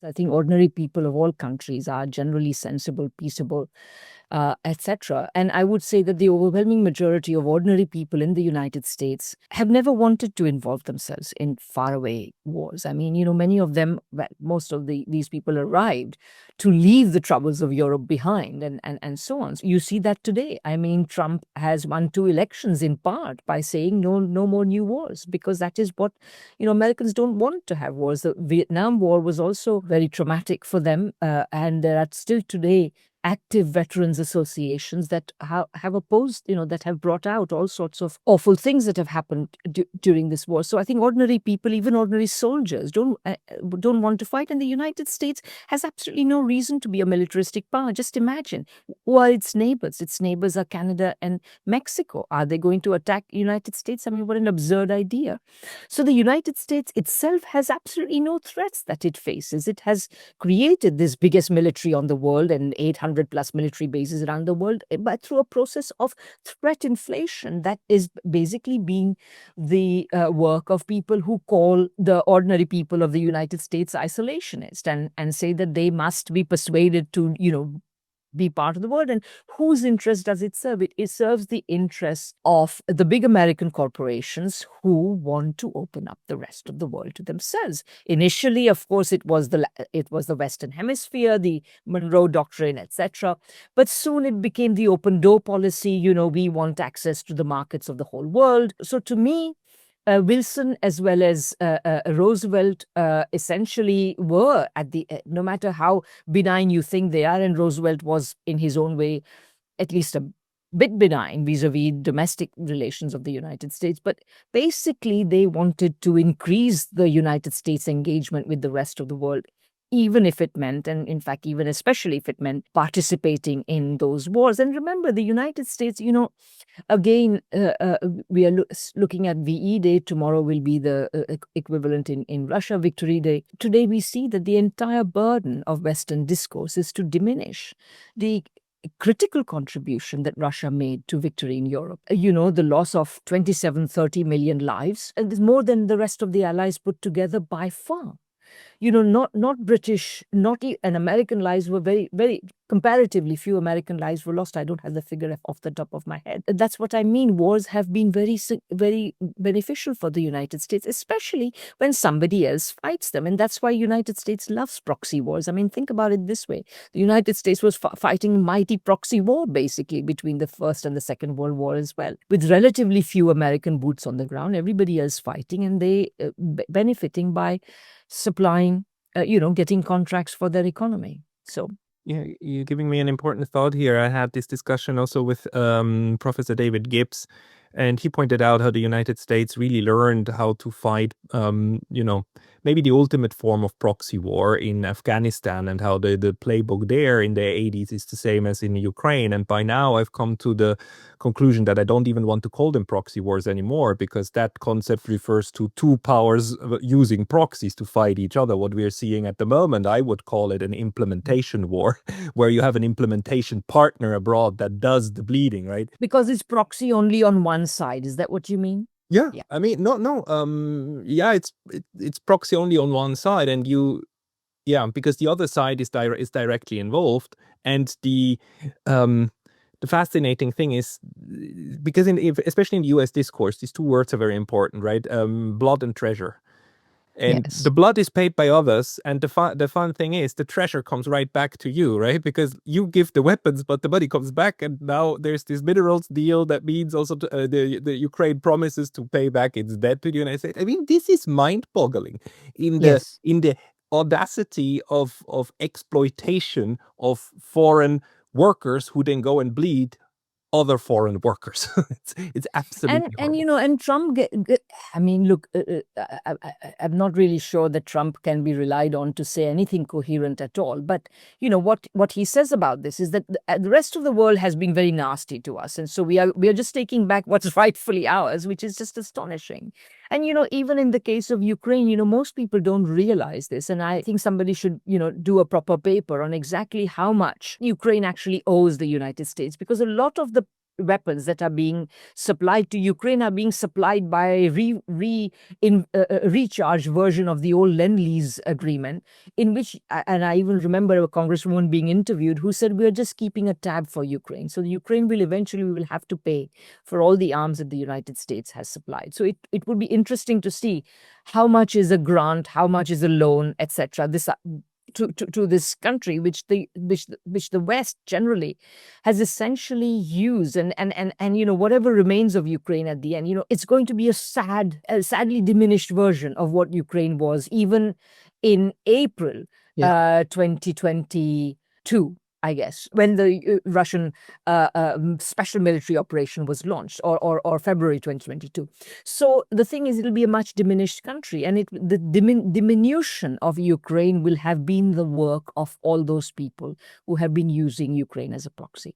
I think ordinary people of all countries are generally sensible, peaceable, etc. And I would say that the overwhelming majority of ordinary people in the United States have never wanted to involve themselves in faraway wars. I mean, many of them, well, most of these people arrived to leave the troubles of Europe behind and so on. So you see that today. I mean, Trump has won 2 elections in part by saying no more new wars, because that is what, Americans don't want to have wars. The Vietnam War was also very traumatic for them, and there are still today active veterans associations that have opposed, that have brought out all sorts of awful things that have happened during this war. So I think ordinary people, even ordinary soldiers, don't want to fight. And the United States has absolutely no reason to be a militaristic power. Just imagine, who are its neighbors? Its neighbors are Canada and Mexico. Are they going to attack the United States? I mean, what an absurd idea. So the United States itself has absolutely no threats that it faces. It has created this biggest military on the world and 800 plus military bases around the world, but through a process of threat inflation that is basically being the work of people who call the ordinary people of the United States isolationist and say that they must be persuaded to, be part of the world. And whose interest does it serve? It serves the interests of the big American corporations who want to open up the rest of the world to themselves. Initially, of course, it was the Western Hemisphere, the Monroe Doctrine, etc. But soon it became the open door policy. We want access to the markets of the whole world. So to me, Wilson as well as Roosevelt essentially were no matter how benign you think they are, and Roosevelt was in his own way at least a bit benign vis-a-vis domestic relations of the United States, but basically they wanted to increase the United States engagement with the rest of the world, even if it meant, and in fact, even especially if it meant participating in those wars. And remember, the United States, again, we are looking at VE Day. Tomorrow will be the equivalent in Russia, Victory Day. Today, we see that the entire burden of Western discourse is to diminish the critical contribution that Russia made to victory in Europe. The loss of 27-30 million lives, and more than the rest of the Allies put together by far. Not British, and American lives were very, very comparatively few American lives were lost. I don't have the figure off the top of my head. That's what I mean. Wars have been very, very beneficial for the United States, especially when somebody else fights them. And that's why United States loves proxy wars. I mean, think about it this way. The United States was fighting a mighty proxy war, basically, between the First and the Second World War as well, with relatively few American boots on the ground, everybody else fighting, and they benefiting by supplying, getting contracts for their economy. So yeah, you're giving me an important thought here. I had this discussion also with Professor David Gibbs, and he pointed out how the United States really learned how to fight, maybe the ultimate form of proxy war in Afghanistan, and how the playbook there in the 80s is the same as in Ukraine. And by now I've come to the conclusion that I don't even want to call them proxy wars anymore, because that concept refers to two powers using proxies to fight each other. What we are seeing at the moment, I would call it an implementation war, where you have an implementation partner abroad that does the bleeding, right? Because it's proxy only on one side. Is that what you mean? Yeah. I mean, no. Yeah, it's proxy only on one side, and because the other side is directly involved. And the fascinating thing is, because especially in the U.S. discourse, these two words are very important, right? Blood and treasure. And yes. The blood is paid by others, and the fun thing is the treasure comes right back to you, right? Because you give the weapons, but the money comes back, and now there's this minerals deal that means also the Ukraine promises to pay back its debt to the United States. I mean, this is mind-boggling in the audacity of exploitation of foreign workers who then go and bleed other foreign workers. it's absolutely and Trump. I mean, look, I'm not really sure that Trump can be relied on to say anything coherent at all. But what he says about this is that the rest of the world has been very nasty to us, and so we are just taking back what's rightfully ours, which is just astonishing. And even in the case of Ukraine, most people don't realize this, and I think somebody should do a proper paper on exactly how much Ukraine actually owes the United States, because a lot of the weapons that are being supplied to Ukraine are being supplied by a recharged version of the old Lend-Lease agreement, in which, and I even remember a congresswoman being interviewed who said, we're just keeping a tab for Ukraine. So the Ukraine will eventually, we will have to pay for all the arms that the United States has supplied. So it would be interesting to see how much is a grant, how much is a loan, etc. This to this country, which the West generally has essentially used, and whatever remains of Ukraine at the end, it's going to be a sadly diminished version of what Ukraine was even in April 2022. I guess, when the Russian special military operation was launched, or February 2022. So the thing is, it'll be a much diminished country, and the diminution of Ukraine will have been the work of all those people who have been using Ukraine as a proxy.